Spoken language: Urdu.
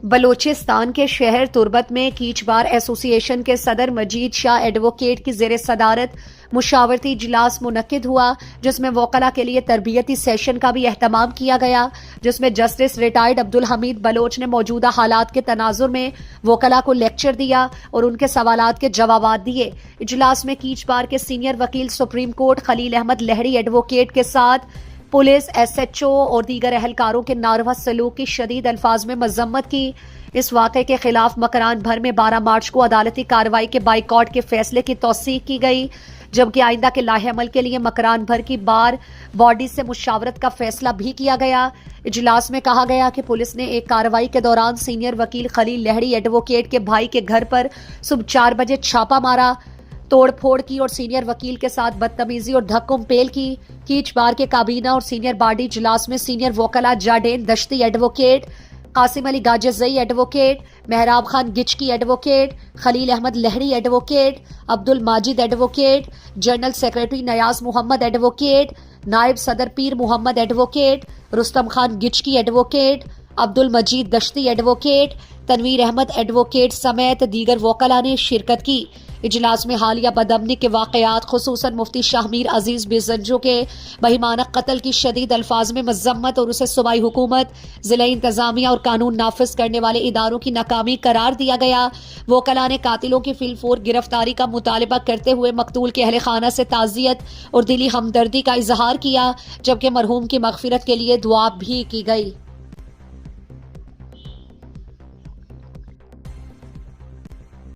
بلوچستان کے شہر تربت میں کیچ بار ایسوسی ایشن کے صدر مجید شاہ ایڈووکیٹ کی زیر صدارت مشاورتی اجلاس منعقد ہوا، جس میں وکلاء کے لیے تربیتی سیشن کا بھی اہتمام کیا گیا، جس میں جسٹس ریٹائرڈ عبدالحمید بلوچ نے موجودہ حالات کے تناظر میں وکلاء کو لیکچر دیا اور ان کے سوالات کے جوابات دیے۔ اجلاس میں کیچ بار کے سینئر وکیل سپریم کورٹ خلیل احمد لہری ایڈووکیٹ کے ساتھ پولیس، ایس ایچ او اور دیگر اہلکاروں کے ناروا سلوک کی شدید الفاظ میں مذمت کی۔ اس واقعے کے خلاف مکران بھر میں 12 مارچ کو عدالتی کارروائی کے بائیکاٹ کے فیصلے کی توثیق کی گئی، جبکہ آئندہ کے لاہ عمل کے لیے مکران بھر کی بار باڈی سے مشاورت کا فیصلہ بھی کیا گیا۔ اجلاس میں کہا گیا کہ پولیس نے ایک کارروائی کے دوران سینئر وکیل خلیل لہری ایڈووکیٹ کے بھائی کے گھر پر صبح 4 بجے چھاپا مارا، توڑ پھوڑ کی اور سینئر وکیل کے ساتھ بدتمیزی اور دھکم پیل کی۔ کیچ بار کے کابینہ اور سینئر باڈی اجلاس میں سینئر وکلاء جاڈین دشتی ایڈووکیٹ، قاسم علی گاجزئی ایڈووکیٹ، مہراب خان گچکی ایڈووکیٹ، خلیل Ahmad Lohri advocate, Abdul Majid advocate, general secretary نیاز محمد ایڈووکیٹ، نائب صدر پیر محمد ایڈووکیٹ، رستم خان گچکی ایڈووکیٹ، عبد المجید دشتی ایڈووکیٹ، تنویر احمد ایڈووکیٹ سمیت دیگر وکلاء نے شرکت کی۔ اجلاس میں حالیہ بدامنی کے واقعات، خصوصاً مفتی شاہ میر عزیز بزنجو کے بہیمانہ قتل کی شدید الفاظ میں مذمت اور اسے صوبائی حکومت، ضلعی انتظامیہ اور قانون نافذ کرنے والے اداروں کی ناکامی قرار دیا گیا۔ وکلاء نے قاتلوں کی فی الفور گرفتاری کا مطالبہ کرتے ہوئے مقتول کے اہل خانہ سے تعزیت اور دلی ہمدردی کا اظہار کیا، جبکہ مرحوم کی مغفرت کے لیے دعا بھی کی گئی۔